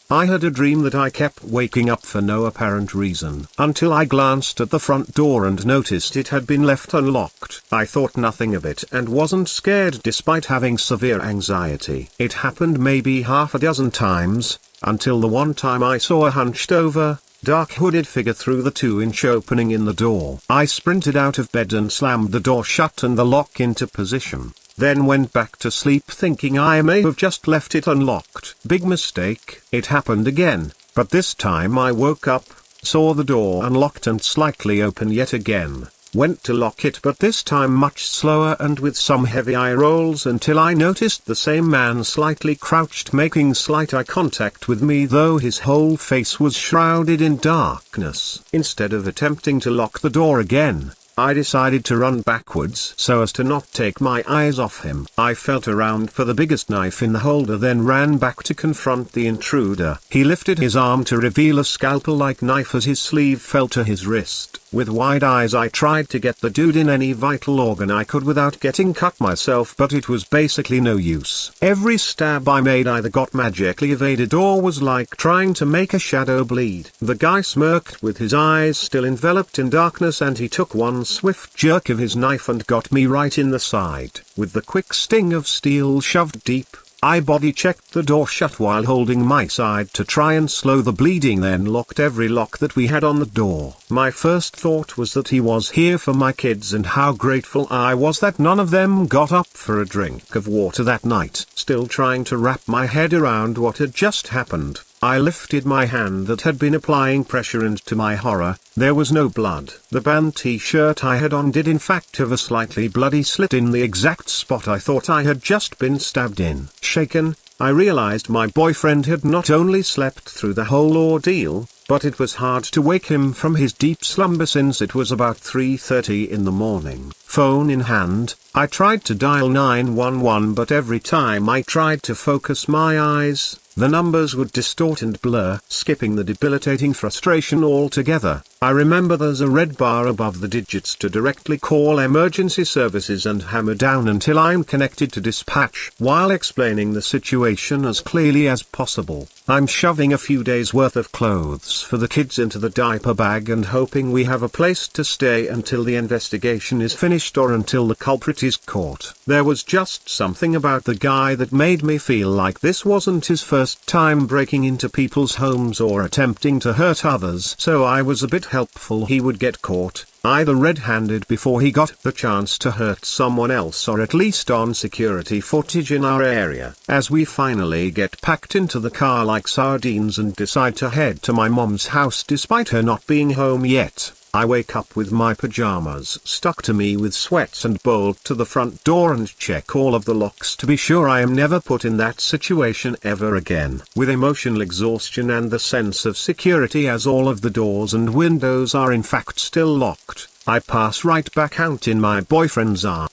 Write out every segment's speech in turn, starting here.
I had a dream that I kept waking up for no apparent reason until I glanced at the front door and noticed it had been left unlocked. I thought nothing of it and wasn't scared despite having severe anxiety. It happened maybe half a dozen times, until the one time I saw a hunched over, dark hooded figure through the 2-inch opening in the door. I sprinted out of bed and slammed the door shut and the lock into position, then went back to sleep thinking I may have just left it unlocked. Big mistake. It happened again, but this time I woke up, saw the door unlocked and slightly open yet again. Went to lock it but this time much slower and with some heavy eye rolls until I noticed the same man slightly crouched making slight eye contact with me though his whole face was shrouded in darkness. Instead of attempting to lock the door again, I decided to run backwards so as to not take my eyes off him. I felt around for the biggest knife in the holder then ran back to confront the intruder. He lifted his arm to reveal a scalpel-like knife as his sleeve fell to his wrist. With wide eyes I tried to get the dude in any vital organ I could without getting cut myself but it was basically no use. Every stab I made either got magically evaded or was like trying to make a shadow bleed. The guy smirked with his eyes still enveloped in darkness and he took one swift jerk of his knife and got me right in the side. With the quick sting of steel shoved deep, I body checked the door shut while holding my side to try and slow the bleeding then locked every lock that we had on the door. My first thought was that he was here for my kids and how grateful I was that none of them got up for a drink of water that night. Still trying to wrap my head around what had just happened, I lifted my hand that had been applying pressure and to my horror, there was no blood. The band t-shirt I had on did in fact have a slightly bloody slit in the exact spot I thought I had just been stabbed in. Shaken, I realized my boyfriend had not only slept through the whole ordeal, but it was hard to wake him from his deep slumber since it was about 3:30 in the morning. Phone in hand, I tried to dial 911 but every time I tried to focus my eyes, the numbers would distort and blur, skipping the debilitating frustration altogether. I remember there's a red bar above the digits to directly call emergency services and hammer down until I'm connected to dispatch. While explaining the situation as clearly as possible, I'm shoving a few days worth of clothes for the kids into the diaper bag and hoping we have a place to stay until the investigation is finished or until the culprit is caught. There was just something about the guy that made me feel like this wasn't his first time breaking into people's homes or attempting to hurt others, so I was a bit helpful he would get caught, either red-handed before he got the chance to hurt someone else or at least on security footage in our area. As we finally get packed into the car like sardines and decide to head to my mom's house despite her not being home yet, I wake up with my pajamas stuck to me with sweat and bolt to the front door and check all of the locks to be sure I am never put in that situation ever again. With emotional exhaustion and the sense of security as all of the doors and windows are in fact still locked, I pass right back out in my boyfriend's arms.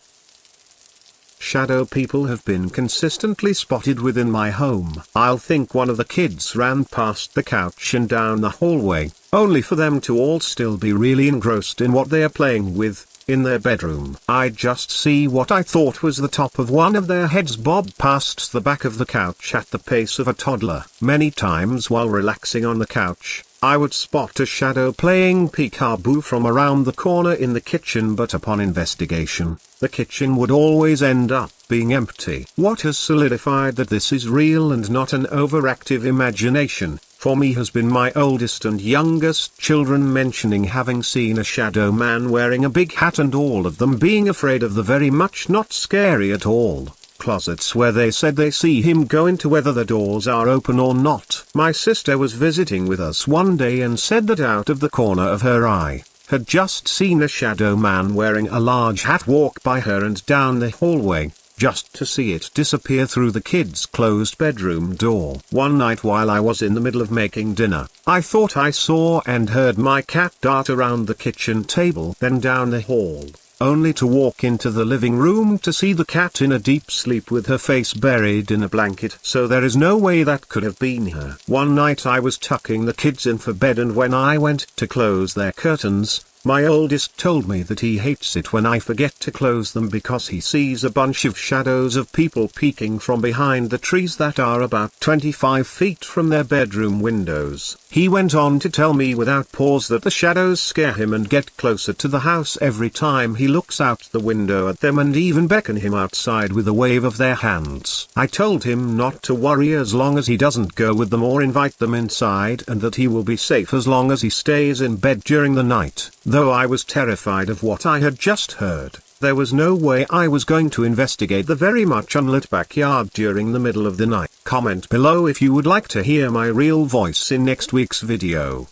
Shadow people have been consistently spotted within my home. I'll think one of the kids ran past the couch and down the hallway, only for them to all still be really engrossed in what they are playing with, in their bedroom. I'd just see what I thought was the top of one of their heads bob past the back of the couch at the pace of a toddler. Many times while relaxing on the couch, I would spot a shadow playing peekaboo from around the corner in the kitchen, but upon investigation, the kitchen would always end up being empty. What has solidified that this is real and not an overactive imagination, for me has been my oldest and youngest children mentioning having seen a shadow man wearing a big hat and all of them being afraid of the very much not scary at all closets where they said they see him go into whether the doors are open or not. My sister was visiting with us one day and said that out of the corner of her eye, had just seen a shadow man wearing a large hat walk by her and down the hallway, just to see it disappear through the kids' closed bedroom door. One night while I was in the middle of making dinner, I thought I saw and heard my cat dart around the kitchen table then down the hall, only to walk into the living room to see the cat in a deep sleep with her face buried in a blanket. So there is no way that could have been her. One night I was tucking the kids in for bed and when I went to close their curtains, My oldest told me that he hates it when I forget to close them because he sees a bunch of shadows of people peeking from behind the trees that are about 25 feet from their bedroom windows. He went on to tell me without pause that the shadows scare him and get closer to the house every time he looks out the window at them and even beckon him outside with a wave of their hands. I told him not to worry as long as he doesn't go with them or invite them inside, and that he will be safe as long as he stays in bed during the night. Though I was terrified of what I had just heard, there was no way I was going to investigate the very much unlit backyard during the middle of the night. Comment below if you would like to hear my real voice in next week's video.